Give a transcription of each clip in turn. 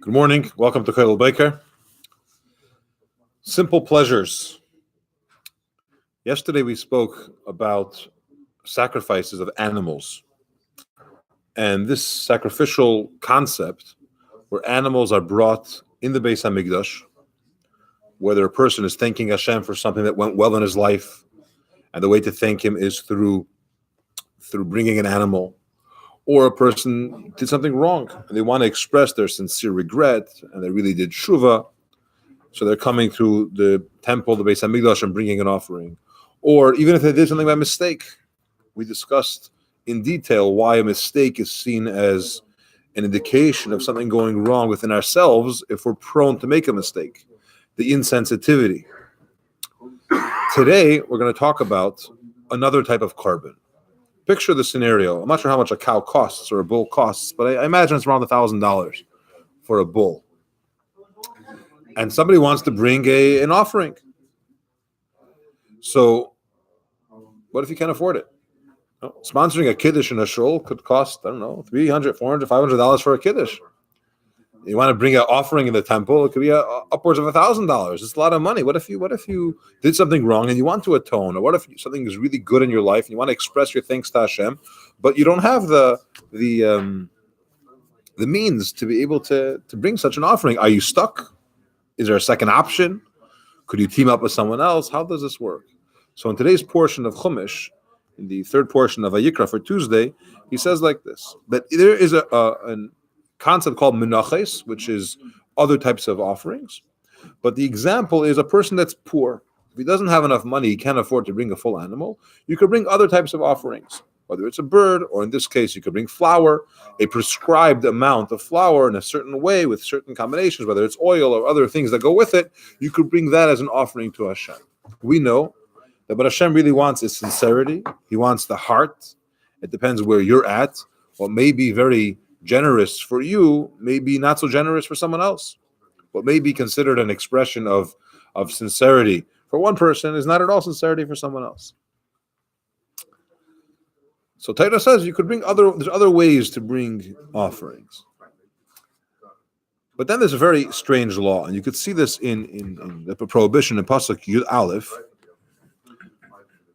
Good morning. Welcome to Kolel Boker. Simple pleasures. Yesterday we spoke about sacrifices of animals and this sacrificial concept where animals are brought in the Beis HaMikdash, whether a person is thanking Hashem for something that went well in his life, and the way to thank him is through bringing an animal, or a person did something wrong and they want to express their sincere regret and they really did tshuva. So they're coming to the temple, the Beis HaMikdash, and bringing an offering. Or even if they did something by mistake, we discussed in detail why a mistake is seen as an indication of something going wrong within ourselves if we're prone to make a mistake, the insensitivity. Today, we're going to talk about another type of carbon. Picture the scenario. I'm not sure how much a cow costs or a bull costs, but I imagine it's around $1,000 for a bull. And somebody wants to bring an offering. So, what if you can't afford it? Sponsoring a kiddush in a shul could cost, $300, $400, $500 for a kiddush. You want to bring an offering in the temple, it could be upwards of $1,000. It's a lot of money. What if you did something wrong and you want to atone? Or what if something is really good in your life and you want to express your thanks to Hashem, but you don't have the means to be able to bring such an offering? Are you stuck? Is there a second option? Could you team up with someone else? How does this work? So in today's portion of Chumash, in the third portion of Vayikra for Tuesday, he says like this, that there is a concept called menaches, which is other types of offerings. But the example is a person that's poor. If he doesn't have enough money, he can't afford to bring a full animal. You could bring other types of offerings, whether it's a bird, or in this case, you could bring flour, a prescribed amount of flour in a certain way with certain combinations, whether it's oil or other things that go with it. You could bring that as an offering to Hashem. We know that what Hashem really wants is sincerity. He wants the heart. It depends where you're at. What may be very generous for you may be not so generous for someone else. What may be considered an expression of sincerity for one person is not at all sincerity for someone else. So Torah says you could bring there's other ways to bring offerings. But then there's a very strange law, and you could see this in the prohibition in Pasuk Yud Aleph.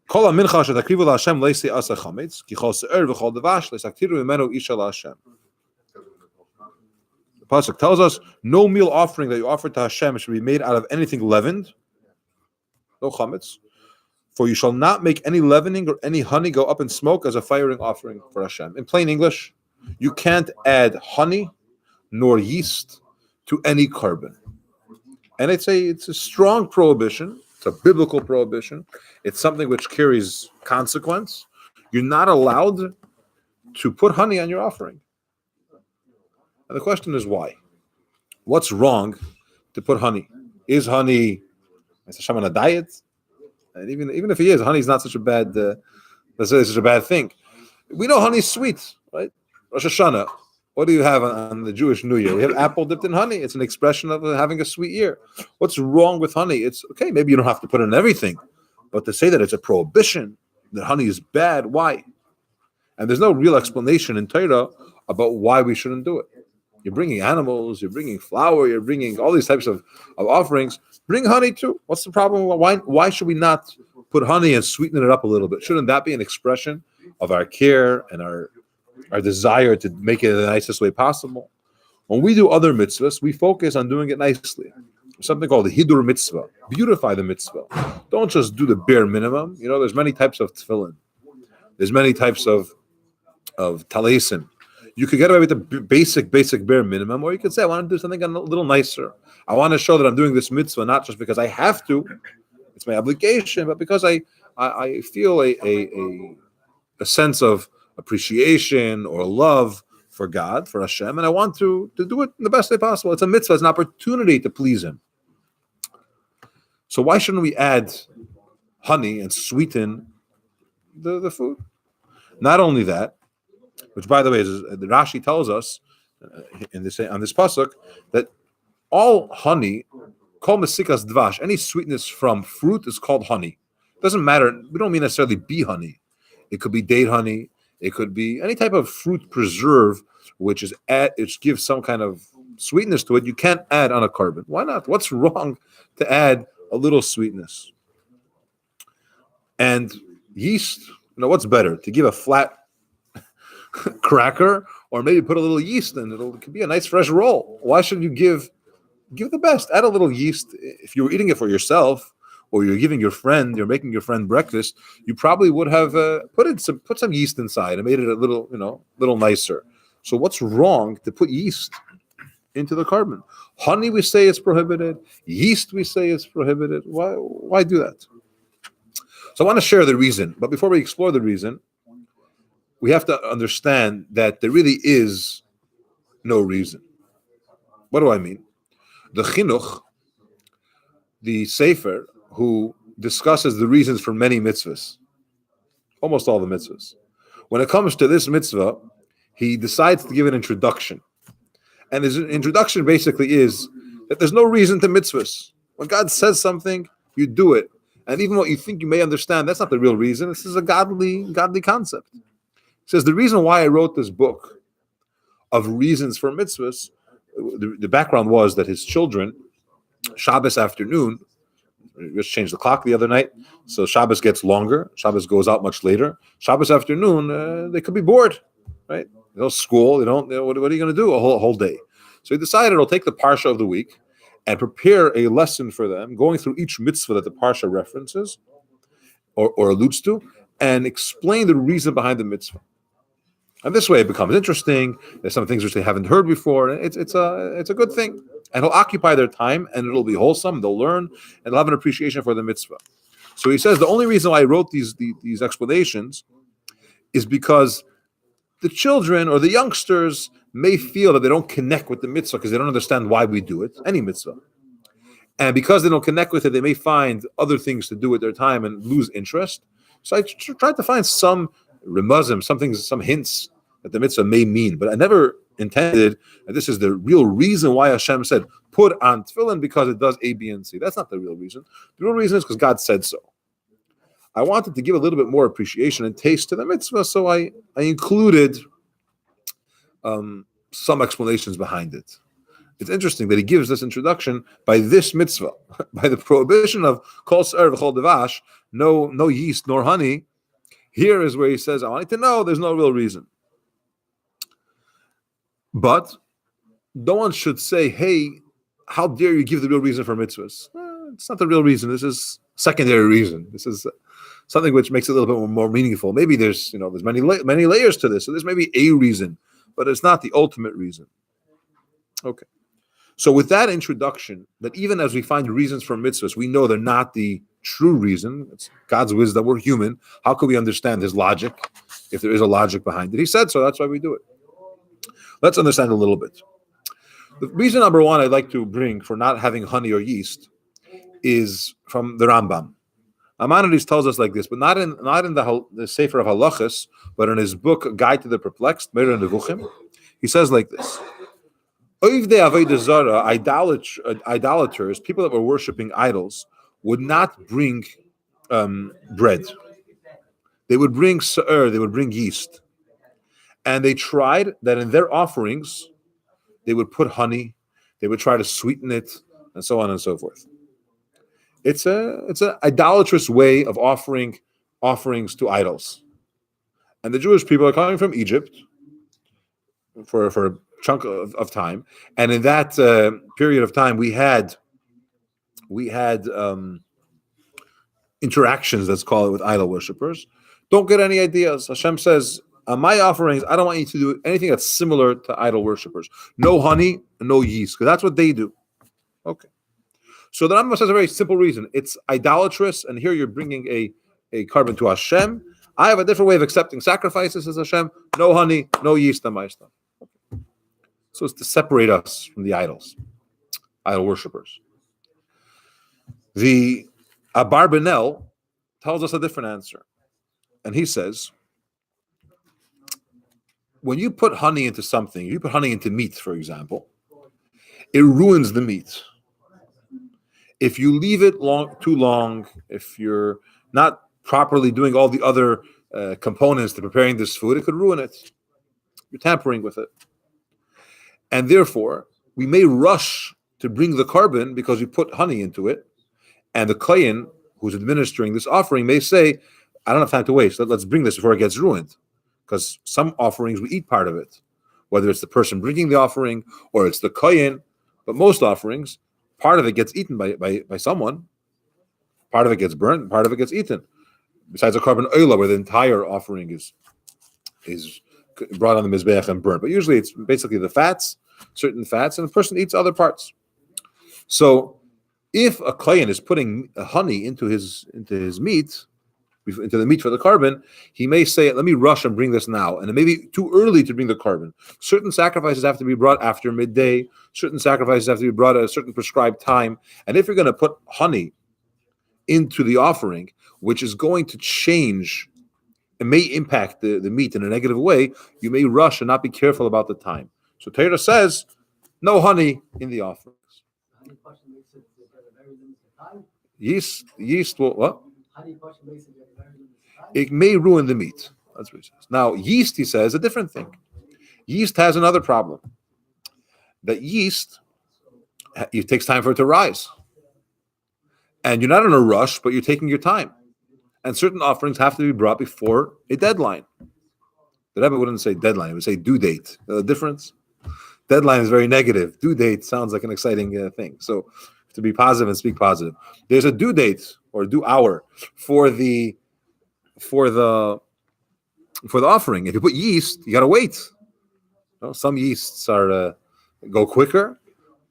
Kol mincha shetakrivu laHashem leisi asa chametz ki chol se'er v'chol devash leisaktiru mimenu isha laHashem. The Pasuk tells us no meal offering that you offer to Hashem should be made out of anything leavened, no chametz. For you shall not make any leavening or any honey go up in smoke as a firing offering for Hashem. In plain English, you can't add honey nor yeast to any carbon. And it's a strong prohibition. It's a biblical prohibition. It's something which carries consequence. You're not allowed to put honey on your offering. And the question is why? What's wrong to put honey? Is honey, is Hashem on a diet? And even if he is, honey is not such a bad, such a bad thing. We know honey's sweet, right? Rosh Hashanah. What do you have on the Jewish New Year? We have apple dipped in honey. It's an expression of having a sweet year. What's wrong with honey? It's okay. Maybe you don't have to put it in everything, but to say that it's a prohibition, that honey is bad, why? And there's no real explanation in Torah about why we shouldn't do it. You're bringing animals, you're bringing flour, you're bringing all these types of offerings. Bring honey too. What's the problem? Why should we not put honey and sweeten it up a little bit? Shouldn't that be an expression of our care and our desire to make it the nicest way possible? When we do other mitzvahs, we focus on doing it nicely. There's something called the hidur mitzvah. Beautify the mitzvah. Don't just do the bare minimum. There's many types of tefillin. There's many types of talesim. You could get away with the basic bare minimum, or you could say, I want to do something a little nicer. I want to show that I'm doing this mitzvah not just because I have to, it's my obligation, but because I feel a sense of appreciation or love for God, for Hashem, and I want to do it in the best way possible. It's a mitzvah, it's an opportunity to please Him. So why shouldn't we add honey and sweeten the food? Not only that, which, by the way, the Rashi tells us on this pasuk that all honey, kol mesikas dvash, any sweetness from fruit is called honey. It doesn't matter. We don't mean necessarily bee honey. It could be date honey. It could be any type of fruit preserve, which gives some kind of sweetness to it, you can't add on a carbon. Why not? What's wrong to add a little sweetness? And yeast, what's better? To give a flat cracker, or maybe put a little yeast in it? It could be a nice fresh roll. Why should you give the best? Add a little yeast. If you were eating it for yourself, or you're giving your friend, you're making your friend breakfast, you probably would have put some yeast inside and made it a little nicer. So what's wrong to put yeast into the carbon? Honey, we say it's prohibited. Yeast, we say is prohibited. Why do that? So I want to share the reason, but before we explore the reason, we have to understand that there really is no reason. What do I mean? The Chinuch, the Sefer, who discusses the reasons for many mitzvahs, almost all the mitzvahs. When it comes to this mitzvah, he decides to give an introduction. And his introduction basically is that there's no reason to mitzvahs. When God says something, you do it. And even what you think you may understand, that's not the real reason. This is a godly concept. He says, the reason why I wrote this book of reasons for mitzvahs, the background was that his children, Shabbos afternoon, we just changed the clock the other night, so Shabbos gets longer. Shabbos goes out much later. Shabbos afternoon, they could be bored, right? School. They don't. What are you going to do a whole day? So he decided he'll take the parsha of the week and prepare a lesson for them, going through each mitzvah that the parsha references or alludes to, and explain the reason behind the mitzvah. And this way, it becomes interesting. There's some things which they haven't heard before. It's a good thing. And he'll occupy their time, and it'll be wholesome. They'll learn, and they'll have an appreciation for the mitzvah. So he says the only reason why I wrote these explanations is because the children or the youngsters may feel that they don't connect with the mitzvah because they don't understand why we do it, any mitzvah. And because they don't connect with it, they may find other things to do with their time and lose interest. So I tried to find some remuzim, some hints that the mitzvah may mean, but I never intended that this is the real reason why Hashem said, put on tefillin because it does A, B, and C. That's not the real reason. The real reason is because God said so. I wanted to give a little bit more appreciation and taste to the mitzvah, so I included some explanations behind it. It's interesting that he gives this introduction by this mitzvah, by the prohibition of kol se'er v'chol devash, no yeast nor honey. Here is where he says, I want you to know there's no real reason. But no one should say, hey, how dare you give the real reason for mitzvahs? It's not the real reason. This is secondary reason. This is something which makes it a little bit more meaningful. Maybe there's many layers to this. So this may be a reason, but it's not the ultimate reason. Okay. So with that introduction, that even as we find reasons for mitzvahs, we know they're not the true reason. It's God's wisdom. We're human. How could we understand his logic if there is a logic behind it? He said so. That's why we do it. Let's understand a little bit. The reason number one I'd like to bring for not having honey or yeast is from the Rambam. Maimonides tells us like this, but not in the Sefer of Halachas, but in his book Guide to the Perplexed, Meir Nevuchim. He says like this: Oivdei Avodah Zarah, idolaters, people that were worshiping idols, would not bring bread. They would bring sa'er, they would bring yeast. And they tried that in their offerings, they would put honey, they would try to sweeten it, and so on and so forth. It's an idolatrous way of offering offerings to idols. And the Jewish people are coming from Egypt for a chunk of time. And in that period of time, we had interactions, let's call it, with idol worshippers. Don't get any ideas. Hashem says, on my offerings, I don't want you to do anything that's similar to idol worshippers. No honey, no yeast, because that's what they do. Okay. So the Rambam says a very simple reason. It's idolatrous, and here you're bringing a carbon to Hashem. I have a different way of accepting sacrifices, says Hashem. No honey, no yeast on my stuff. Okay. So it's to separate us from the idol worshippers. The Abarbanel tells us a different answer. And he says, when you put honey into something, you put honey into meat, for example, it ruins the meat. If you leave it too long, if you're not properly doing all the other components to preparing this food, it could ruin it. You're tampering with it. And therefore, we may rush to bring the carbon because we put honey into it, and the kohen who's administering this offering may say, I don't have time to waste. Let's bring this before it gets ruined. Because some offerings, we eat part of it, whether it's the person bringing the offering or it's the kohen. But most offerings, part of it gets eaten by someone. Part of it gets burnt, part of it gets eaten. Besides a carbon oila, where the entire offering is brought on the mizbeach and burnt. But usually it's basically the fats, certain fats, and the person eats other parts. So if a kohen is putting honey into his meat, into the meat for the carbon, he may say, let me rush and bring this now. And it may be too early to bring the carbon. Certain sacrifices have to be brought after midday. Certain sacrifices have to be brought at a certain prescribed time. And if you're going to put honey into the offering, which is going to change and may impact the meat in a negative way, you may rush and not be careful about the time. So Torah says, no honey in the offerings. Yeast will, what? It may ruin the meat. That's what he says. Now, yeast, he says, a different thing. Yeast has another problem. That yeast, it takes time for it to rise. And you're not in a rush, but you're taking your time. And certain offerings have to be brought before a deadline. The Rebbe wouldn't say deadline, it would say due date. The difference? Deadline is very negative. Due date sounds like an exciting thing. So to be positive and speak positive. There's a due date or due hour for the offering. If you put yeast, you got to wait. Some yeasts are go quicker,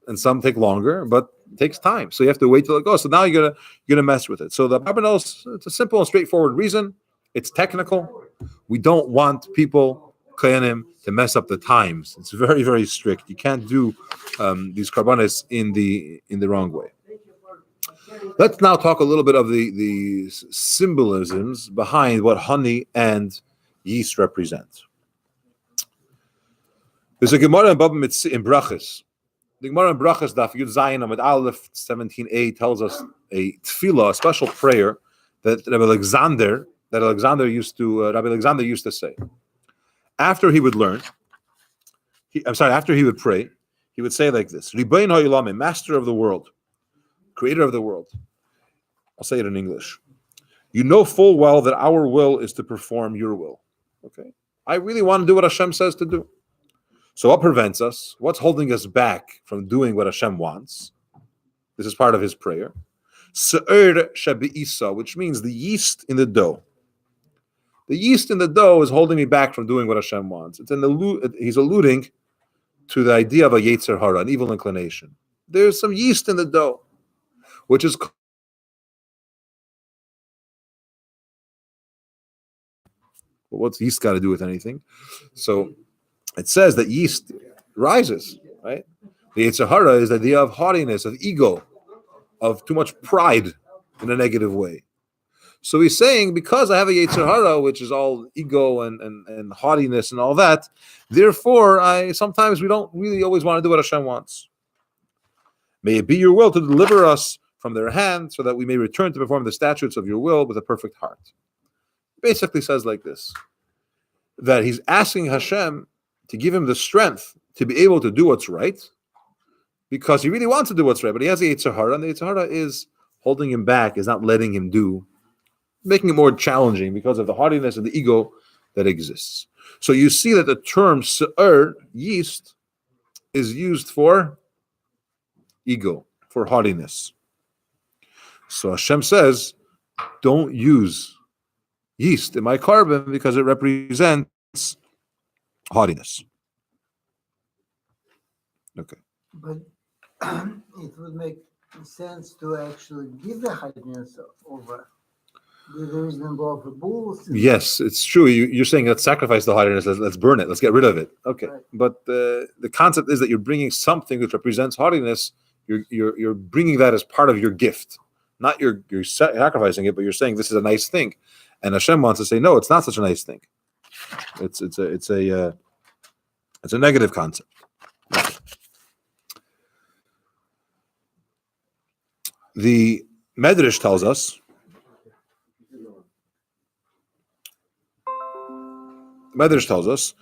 and some take longer, but it takes time. So you have to wait till it goes. So now you're gonna mess with it. So the Abarbanel, it's a simple and straightforward reason. It's technical. We don't want people kohanim to mess up the times. It's very, very strict. You can't do these karbanis in the wrong way. Let's now talk a little bit of the symbolisms behind what honey and yeast represent. There's a Gemara in Brachas. The Gemara in Brachas, Daf Yud Zayin Amud Aleph 17a, tells us a tefillah, a special prayer that Rabbi Alexander used to say. After he would pray, he would say like this: Ribono shel olam, Master of the world, Creator of the world. I'll say it in English. You know full well that our will is to perform your will. Okay? I really want to do what Hashem says to do. So what prevents us? What's holding us back from doing what Hashem wants? This is part of his prayer. Se'er shebe'isa, which means the yeast in the dough. The yeast in the dough is holding me back from doing what Hashem wants. He's alluding to the idea of a yetzer hara, an evil inclination. There's some yeast in the dough, which is what's yeast got to do with anything? So it says that yeast rises, right? The yetzer hara is the idea of haughtiness, of ego, of too much pride in a negative way. So he's saying, because I have a yetzer hara, which is all ego and haughtiness and all that, therefore, sometimes we don't really always want to do what Hashem wants. May it be your will to deliver us from their hand, so that we may return to perform the statutes of your will with a perfect heart. Basically says like this, that he's asking Hashem to give him the strength to be able to do what's right, because he really wants to do what's right, but he has a yetzer hara, and the yetzer hara is holding him back, is not letting him do, making it more challenging because of the haughtiness and the ego that exists. So you see that the term se'er, yeast, is used for ego, for haughtiness. So Hashem says, don't use yeast in my carbon because it represents haughtiness. Okay. But it would make sense to actually give the hardness over. There is no of the bulls. Yes, it's true. You're saying let's sacrifice the hardiness, let's burn it, let's get rid of it. Okay, right. But the concept is that you're bringing something which represents hardiness. You're bringing that as part of your gift, not you're sacrificing it, but you're saying this is a nice thing, and Hashem wants to say no, it's not such a nice thing. It's a negative concept. The Medrash tells us. Medrash tells us,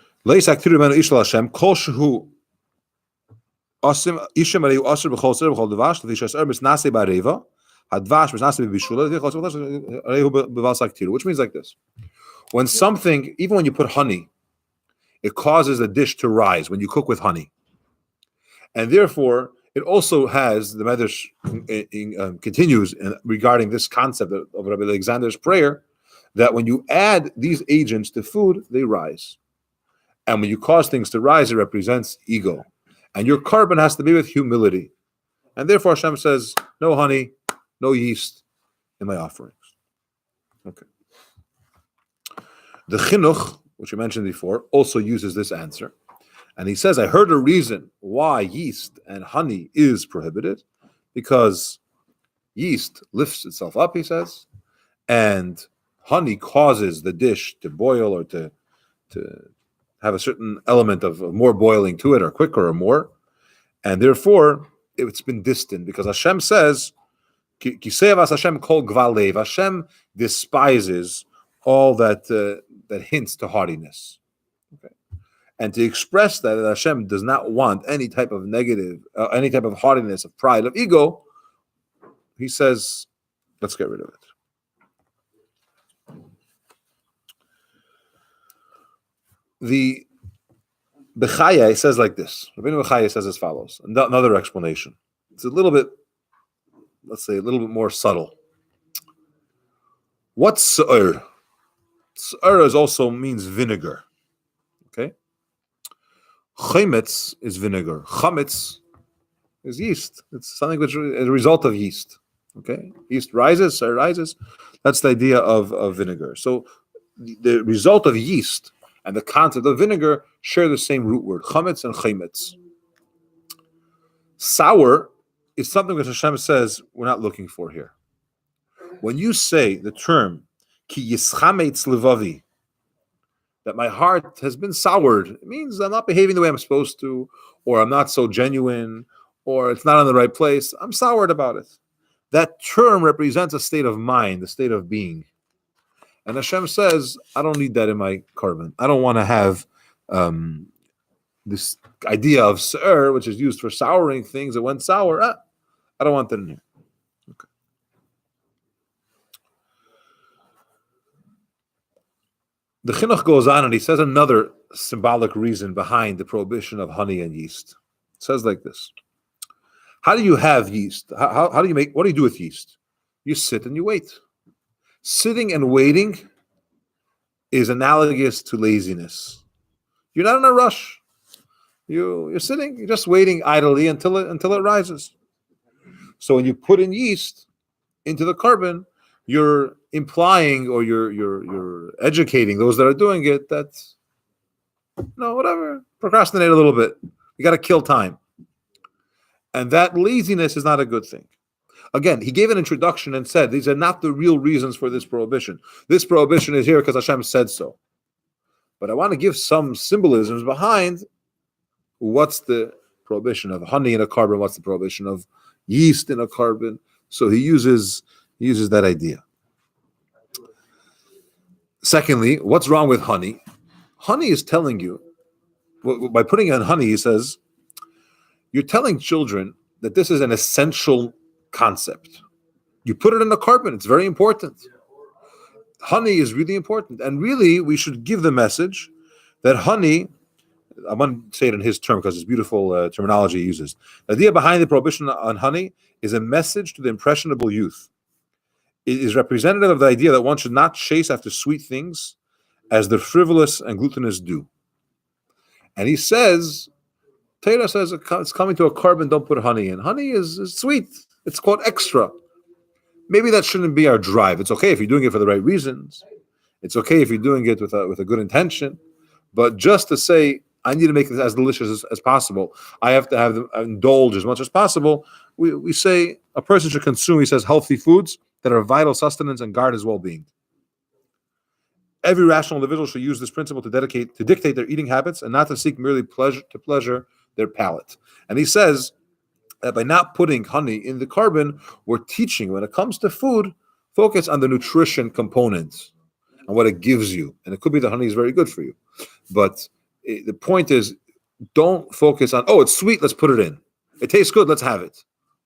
Asim ishim alei asur b'chol tzir b'chol dvash l'fi shasar misnase b'areva hadvash misnase b'bishula l'fi chol tzir alei b'val saktiru. Which means like this: when something, even when you put honey, it causes the dish to rise when you cook with honey, and therefore it also has the Medrash continues regarding this concept of Rabbi Alexander's prayer that when you add these agents to food, they rise. And when you cause things to rise, it represents ego. And your carbon has to be with humility. And therefore Hashem says, no honey, no yeast in my offerings. Okay. The chinuch, which I mentioned before, also uses this answer. And he says, I heard a reason why yeast and honey is prohibited, because yeast lifts itself up, he says, and honey causes the dish to boil or to have a certain element of more boiling to it, or quicker or more, and therefore it's been distant, because Hashem says, Hashem kol gvalev, Hashem despises all that hints to haughtiness. Okay. And to express that Hashem does not want any type of negative, any type of haughtiness, of pride, of ego, he says, let's get rid of it. The Bechaya says like this. Rabbeinu Bechaya says as follows. Another explanation. It's a little bit, let's say, a little bit more subtle. What's Se'er? Se'er also means vinegar. Okay? Chametz is vinegar. Chametz is yeast. It's something which is a result of yeast. Okay? Yeast rises, Se'er rises. That's the idea of vinegar. So the result of yeast and the concept of vinegar share the same root word, chametz and chametz. Sour is something that Hashem says we're not looking for here. When you say the term, ki yischametz levavi, that my heart has been soured, it means I'm not behaving the way I'm supposed to, or I'm not so genuine, or it's not in the right place. I'm soured about it. That term represents a state of mind, a state of being. And Hashem says, I don't need that in my carbon. I don't want to have this idea of se'er, which is used for souring things that went sour. I don't want that in here. Okay. The chinuch goes on and he says another symbolic reason behind the prohibition of honey and yeast. It says like this. How do you have yeast? How do you what do you do with yeast? You sit and you wait. Sitting and waiting is analogous to laziness. You're not in a rush. You're sitting, you're just waiting idly until it rises. So when you put in yeast into the carbon, you're implying, or you're educating those that are doing it that, whatever, procrastinate a little bit. You got to kill time. And that laziness is not a good thing. Again, he gave an introduction and said, these are not the real reasons for this prohibition. This prohibition is here because Hashem said so. But I want to give some symbolisms behind what's the prohibition of honey in a carbon, what's the prohibition of yeast in a carbon. So he uses that idea. Secondly, what's wrong with honey? Honey is telling you, by putting in honey, he says, you're telling children that this is an essential concept. You put it in the carbon, it's very important. Honey is really important. And really, we should give the message that honey, I'm going to say it in his term because it's beautiful terminology he uses. The idea behind the prohibition on honey is a message to the impressionable youth. It is representative of the idea that one should not chase after sweet things as the frivolous and glutinous do. And he says, Torah says it's coming to a carbon, don't put honey in. Honey is sweet. It's called extra. Maybe that shouldn't be our drive. It's okay if you're doing it for the right reasons. It's okay if you're doing it with a good intention. But just to say, I need to make this as delicious as possible, I have to indulge as much as possible, we say a person should consume, he says, healthy foods that are vital sustenance and guard his well-being. Every rational individual should use this principle to dictate their eating habits and not to seek merely pleasure their palate. And he says that by not putting honey in the carbon, we're teaching, when it comes to food, focus on the nutrition components and what it gives you. And it could be that honey is very good for you. But the point is, don't focus on, it's sweet, let's put it in. It tastes good. Let's have it.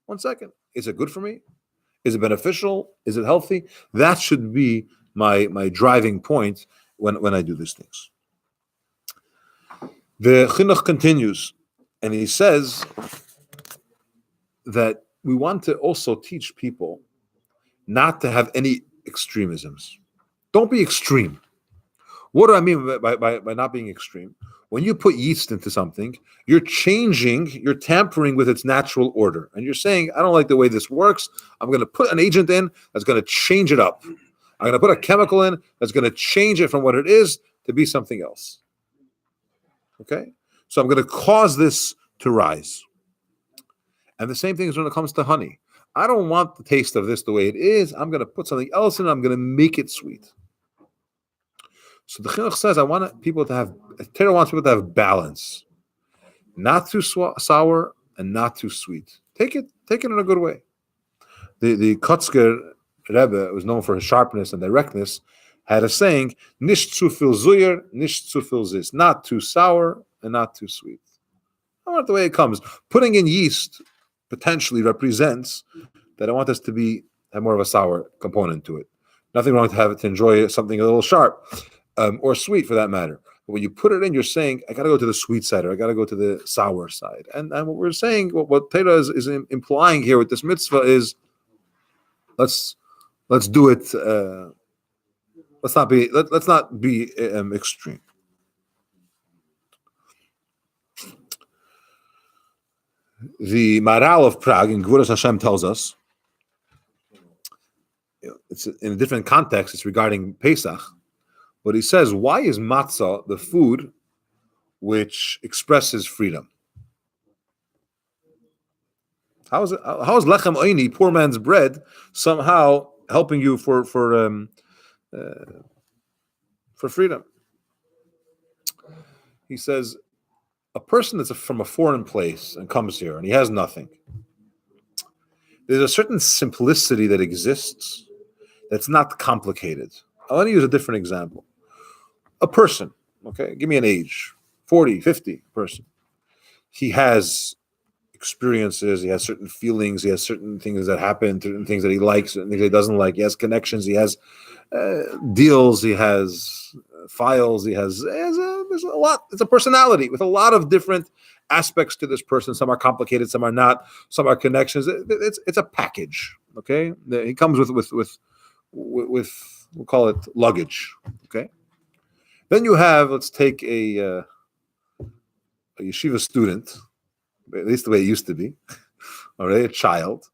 1 second. Is it good for me? Is it beneficial? Is it healthy? That should be my driving point when I do these things. The chinuch continues, and he says that we want to also teach people not to have any extremisms. Don't be extreme. What do I mean by not being extreme? When you put yeast into something, you're tampering with its natural order. And you're saying, I don't like the way this works. I'm going to put an agent in that's going to change it up. I'm going to put a chemical in that's going to change it from what it is to be something else. Okay? So I'm going to cause this to rise. And the same thing is when it comes to honey. I don't want the taste of this the way it is. I'm going to put something else in it. I'm going to make it sweet. So the chinuch says, Torah wants people to have balance. Not too sour and not too sweet. Take it in a good way. The Kotzker Rebbe, was known for his sharpness and directness, had a saying, Nicht zu viel zuyer, nicht zu viel zis. Not too sour and not too sweet. I want it the way it comes. Putting in yeast potentially represents that I want this to have more of a sour component to it. Nothing wrong to enjoy something a little sharp. Or sweet for that matter. But when you put it in, you're saying, I got to go to the sweet side or I got to go to the sour side. And what we're saying, what Torah is implying here with this mitzvah is, let's do it. Let's not be extreme. The Maral of Prague in Gvuras Hashem tells us, it's in a different context. It's regarding Pesach. But he says, why is matzah the food which expresses freedom? How is lechem oini, poor man's bread, somehow helping you for freedom? He says, a person that's from a foreign place and comes here and he has nothing. There's a certain simplicity that exists that's not complicated. I want to use a different example. A person, okay, give me an age, 40, 50 person. He has experiences, he has certain feelings, he has certain things that happen, certain things that he likes, certain things he doesn't like. He has connections, he has deals, he has files, there's a lot. It's a personality with a lot of different aspects to this person. Some are complicated, some are not, some are connections. It's a package, okay? He comes with we'll call it luggage, okay? Then you have, let's take a yeshiva student, at least the way it used to be, all right, a child,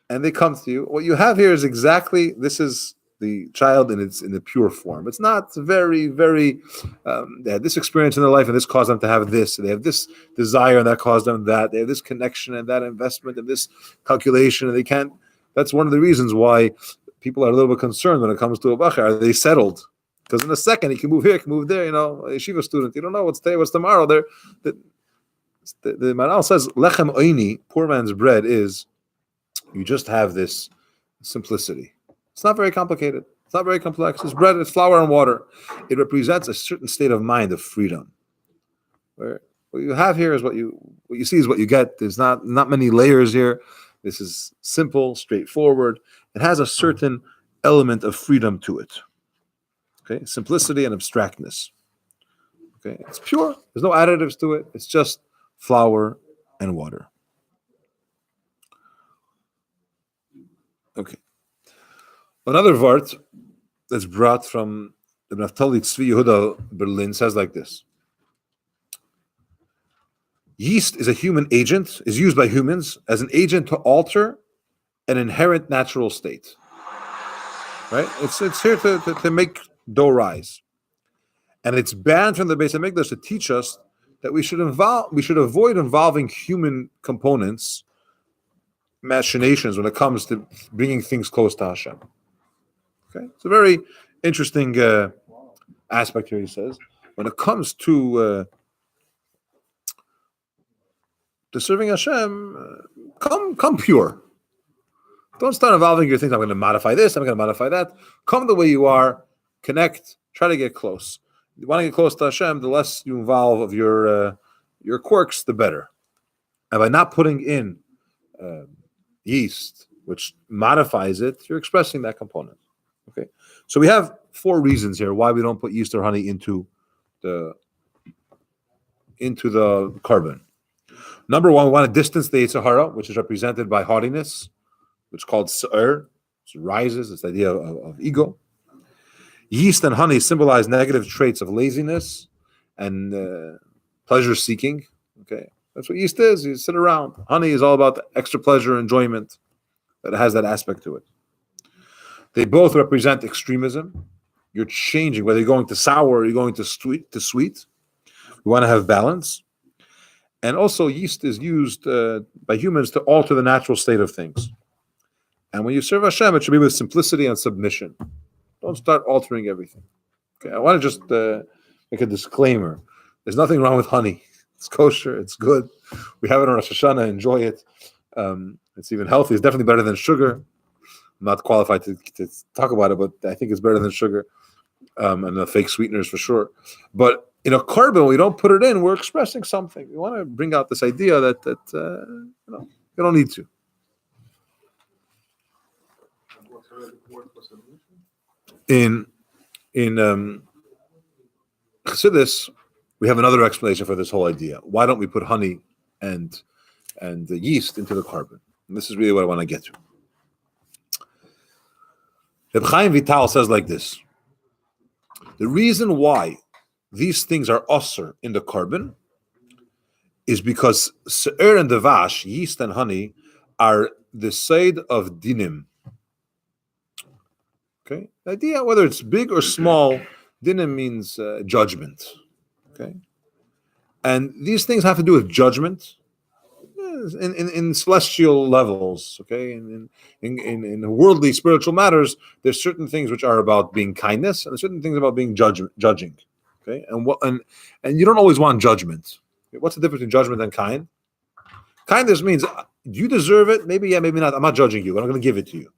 and they come to you. What you have here is this is the child in the pure form. It's not very, very, they had this experience in their life and this caused them to have this. They have this desire and that caused them that. They have this connection and that investment and this calculation, and they can't. That's one of the reasons why people are a little bit concerned when it comes to a Boker. Are they settled? Because in a second, he can move here, he can move there, a yeshiva student. You don't know what's today, what's tomorrow. The Maral says, lechem oini, poor man's bread, is you just have this simplicity. It's not very complicated. It's not very complex. It's bread, it's flour and water. It represents a certain state of mind of freedom. Where what you have here is what you see is what you get. There's not many layers here. This is simple, straightforward. It has a certain element of freedom to it. Okay, simplicity and abstractness. Okay, it's pure. There's no additives to it. It's just flour and water. Okay. Another vart that's brought from the Naftali Tzvi Yehuda Berlin says like this: yeast is a human agent, is used by humans as an agent to alter an inherent natural state. Right? It's here to make dough rise, and it's banned from the Beis Hamikdash to teach us that we should avoid involving human components, machinations when it comes to bringing things close to Hashem. Okay, it's a very interesting aspect here. He says when it comes to serving Hashem, come pure. Don't start involving your things. I'm going to modify this. I'm going to modify that. Come the way you are. Connect. Try to get close. You want to get close to Hashem. The less you involve of your quirks, the better. And by not putting in yeast, which modifies it, you're expressing that component. Okay, so we have 4 reasons here why we don't put yeast or honey into the carbon. Number 1, we want to distance the Yetzer Hara, which is represented by haughtiness, which is called Se'er. It rises, it's the idea of ego. Yeast and honey symbolize negative traits of laziness and pleasure seeking. Okay, that's what yeast is. You sit around. Honey is all about extra pleasure, enjoyment. That has that aspect to it. They both represent extremism. You're changing, whether you're going to sour or you're going to sweet. We want to have balance. And also, yeast is used by humans to alter the natural state of things. And when you serve Hashem, it should be with simplicity and submission. Don't start altering everything. Okay, I want to just make a disclaimer. There's nothing wrong with honey. It's kosher. It's good. We have it on Rosh Hashanah. Enjoy it. It's even healthy. It's definitely better than sugar. I'm not qualified to talk about it, but I think it's better than sugar and the fake sweeteners for sure. But in a carbon, when we don't put it in, we're expressing something. We want to bring out this idea that you don't need to. In Chassidus, we have another explanation for this whole idea. Why don't we put honey and the yeast into the carbon? And this is really what I want to get to. Reb Chaim Vital says like this: the reason why these things are osser in the carbon is because se'er and devash, yeast and honey, are the side of dinim. Okay, the idea, whether it's big or small, dinim means judgment. Okay, and these things have to do with judgment in celestial levels. Okay, in worldly spiritual matters, there's certain things which are about being kindness, and there's certain things about being judging. Okay, and you don't always want judgment. What's the difference between judgment and kind? Kindness means, do you deserve it? Maybe yeah, maybe not. I'm not judging you, but I'm going to give it to you.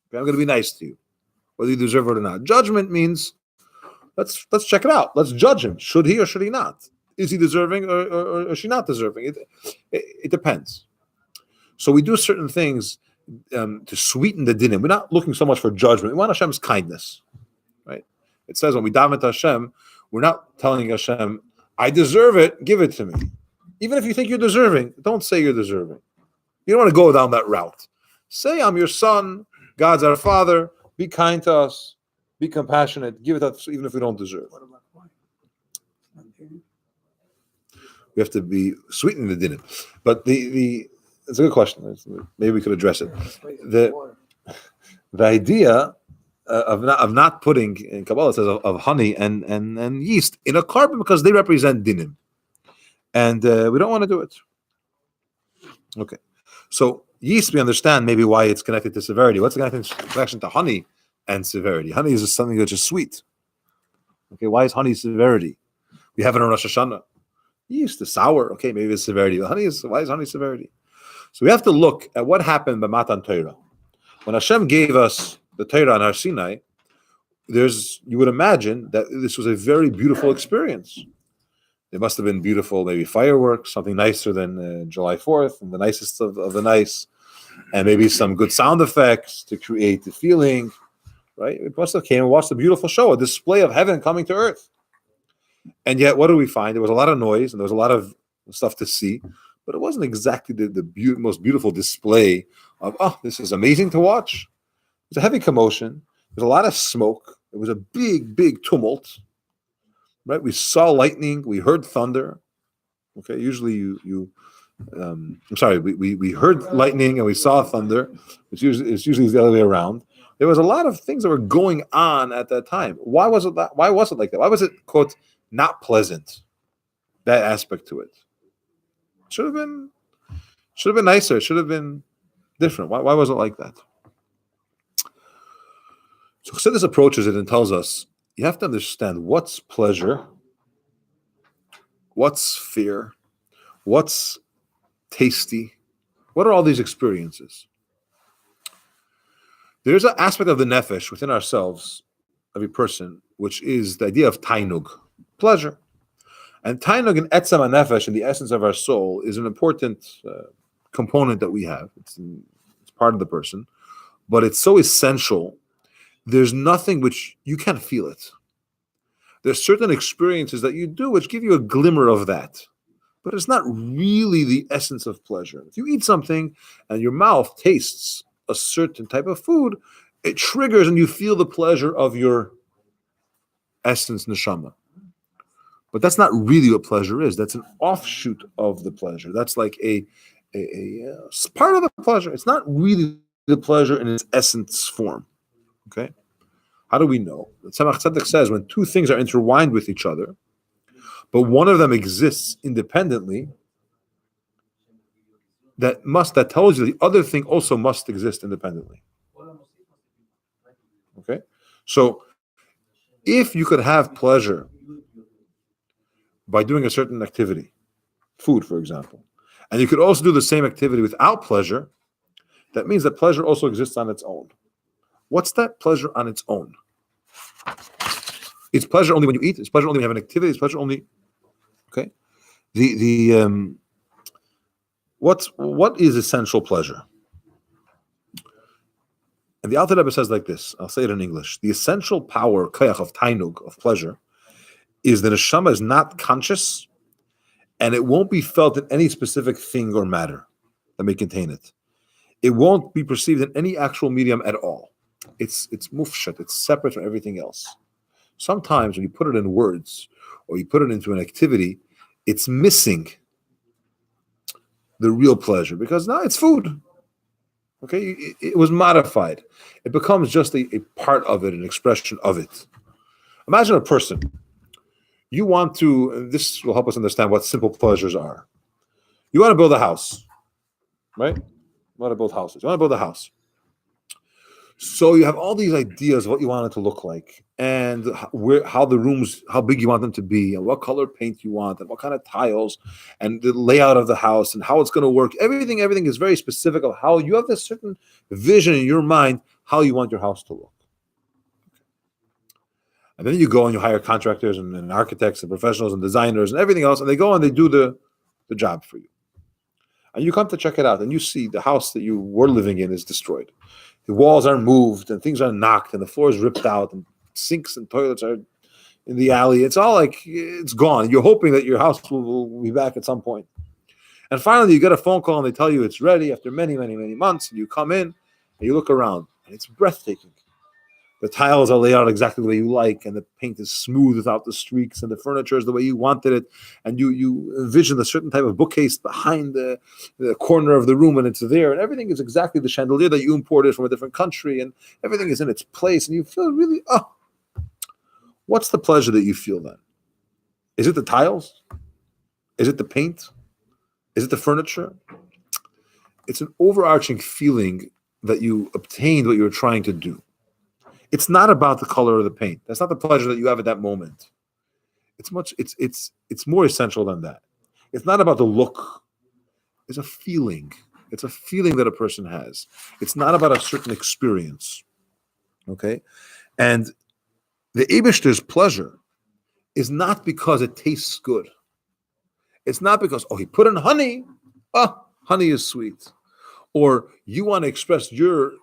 Okay? I'm going to be nice to you, whether you deserve it or not. Judgment means, let's check it out. Let's judge him. Should he or should he not? Is he deserving or is she not deserving? It depends. So we do certain things to sweeten the dinim. We're not looking so much for judgment. We want Hashem's kindness, right? It says when we daven to Hashem, we're not telling Hashem, I deserve it, give it to me. Even if you think you're deserving, don't say you're deserving. You don't want to go down that route. Say, I'm your son, God's our father, be kind to us, be compassionate, give it to us even if we don't deserve. We have to be sweetening the dinner. But it's a good question. Maybe we could address it. The idea of not putting, in Kabbalah it says of honey and yeast in a carbon because they represent dinim. And we don't want to do it. Okay. So yeast, we understand maybe why it's connected to severity. What's the connection to honey and severity? Honey is just something that's just sweet. Okay, why is honey severity? We have it on Rosh Hashanah. Yeast is sour. Okay, maybe it's severity. But why is honey severity? So we have to look at what happened by Matan Torah. When Hashem gave us the Torah on Har Sinai, you would imagine that this was a very beautiful experience. It must have been beautiful, maybe fireworks, something nicer than July 4th, and the nicest of the nice, and maybe some good sound effects to create the feeling, right? We must have came and watched a beautiful show, a display of heaven coming to earth. And yet, what do we find? There was a lot of noise, and there was a lot of stuff to see, but it wasn't exactly the most beautiful display of, this is amazing to watch. It was a heavy commotion. There was a lot of smoke. It was a big, big tumult. Right, we saw lightning, we heard thunder. Okay, usually we heard lightning and we saw thunder. It's usually the other way around. There was a lot of things that were going on at that time. Why was it like that? Why was it, quote, not pleasant? That aspect to it should have been nicer. It should have been different. Why was it like that? So Chassidus approaches it and tells us, you have to understand what's pleasure, what's fear, what's tasty. What are all these experiences? There's an aspect of the nefesh within ourselves, every person, which is the idea of tainug, pleasure. And tainug and etzem hanefesh, in the essence of our soul, is an important component that we have. It's part of the person, but it's so essential. There's nothing which you can't feel it. There's certain experiences that you do which give you a glimmer of that, but it's not really the essence of pleasure. If you eat something and your mouth tastes a certain type of food, it triggers and you feel the pleasure of your essence neshama. But that's not really what pleasure is. That's an offshoot of the pleasure. That's like a part of the pleasure. It's not really the pleasure in its essence form. Okay? How do we know? The Tzemach Tzedek says when two things are intertwined with each other, but one of them exists independently, that tells you the other thing also must exist independently. Okay? So if you could have pleasure by doing a certain activity, food, for example, and you could also do the same activity without pleasure, that means that pleasure also exists on its own. What's that pleasure on its own? It's pleasure only when you eat. It's pleasure only when you have an activity. It's pleasure only. Okay. What is essential pleasure? And the Alter Rebbe says like this. I'll say it in English. The essential power, koyach, of tainug, of pleasure, is that neshama is not conscious, and it won't be felt in any specific thing or matter that may contain it. It won't be perceived in any actual medium at all. It's mufshat. It's separate from everything else. Sometimes when you put it in words or you put it into an activity, it's missing the real pleasure because now it's food. Okay, it was modified. It becomes just a part of it, an expression of it. Imagine a person. You want to, and this will help us understand what simple pleasures are. You want to build a house, right? You want to build houses. You want to build a house. So you have all these ideas of what you want it to look like, and how the rooms, how big you want them to be, and what color paint you want, and what kind of tiles, and the layout of the house, and how it's going to work. Everything is very specific of how you have this certain vision in your mind how you want your house to look. And then you go and you hire contractors and architects and professionals and designers and everything else, and they go and they do the job for you. And you come to check it out, and you see the house that you were living in is destroyed. The walls are moved, and things are knocked, and the floor is ripped out, and sinks and toilets are in the alley. It's all like it's gone. You're hoping that your house will be back at some point. And finally, you get a phone call, and they tell you it's ready after many, many, many months. And you come in, and you look around, and it's breathtaking. The tiles are laid out exactly the way you like, and the paint is smooth without the streaks, and the furniture is the way you wanted it, and you envision a certain type of bookcase behind the corner of the room, and it's there, and everything is exactly the chandelier that you imported from a different country, and everything is in its place, and you feel really, what's the pleasure that you feel then? Is it the tiles? Is it the paint? Is it the furniture? It's an overarching feeling that you obtained what you were trying to do. It's not about the color of the paint. That's not the pleasure that you have at that moment. It's more essential than that. It's not about the look. It's a feeling. It's a feeling that a person has. It's not about a certain experience. Okay? And the Eibishter's pleasure is not because it tastes good. It's not because, he put in honey. Honey is sweet. Or you want to express your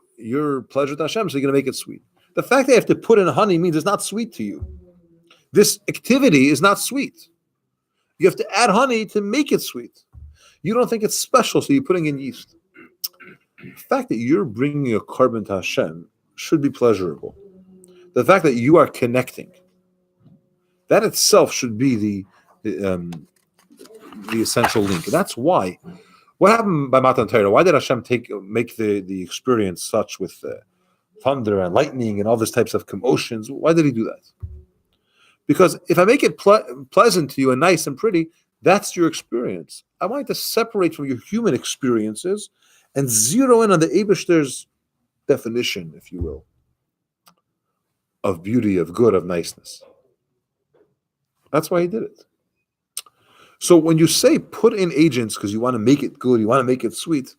pleasure to Hashem, so you're going to make it sweet. The fact that you have to put in honey means it's not sweet to you. This activity is not sweet. You have to add honey to make it sweet. You don't think it's special, so you're putting in yeast. The fact that you're bringing a carbon to Hashem should be pleasurable. The fact that you are connecting, that itself should be the essential link. And that's why. What happened by Matan Torah? Why did Hashem make the experience such with thunder and lightning and all these types of commotions? Why did he do that? Because if I make it pleasant to you and nice and pretty, that's your experience. I want you to separate from your human experiences and zero in on the Eibishter's definition, if you will, of beauty, of good, of niceness. That's why he did it. So when you say put in agents because you want to make it good, you want to make it sweet,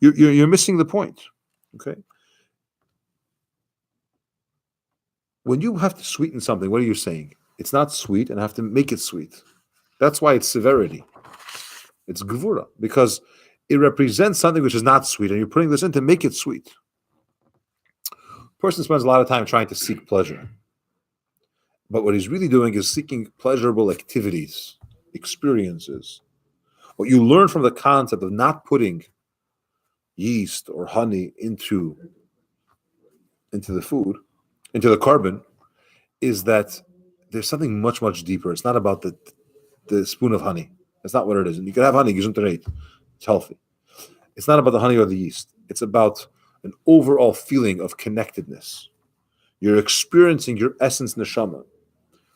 you're missing the point. Okay. When you have to sweeten something, what are you saying? It's not sweet, and I have to make it sweet. That's why it's severity. It's gevura, because it represents something which is not sweet, and you're putting this in to make it sweet. A person spends a lot of time trying to seek pleasure. But what he's really doing is seeking pleasurable activities, experiences. What you learn from the concept of not putting yeast or honey into the food, into the carbon, is that there's something much, much deeper. It's not about the spoon of honey. That's not what it is. And you can have honey, it's healthy. It's not about the honey or the yeast. It's about an overall feeling of connectedness. You're experiencing your essence neshama,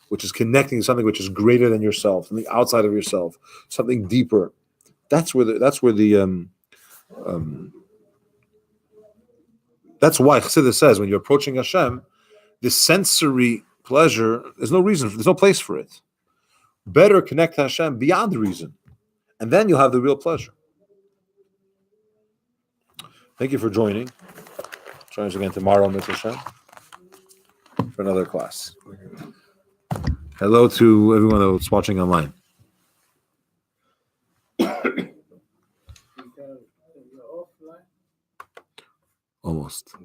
which is connecting to something which is greater than yourself, something outside of yourself, something deeper. That's why Chassidus says when you're approaching Hashem, this sensory pleasure, there's no place for it. Better connect to Hashem beyond the reason, and then you'll have the real pleasure. Thank you for joining. Join us again tomorrow, Mr. Hashem, for another class. Hello to everyone that's watching online. Almost.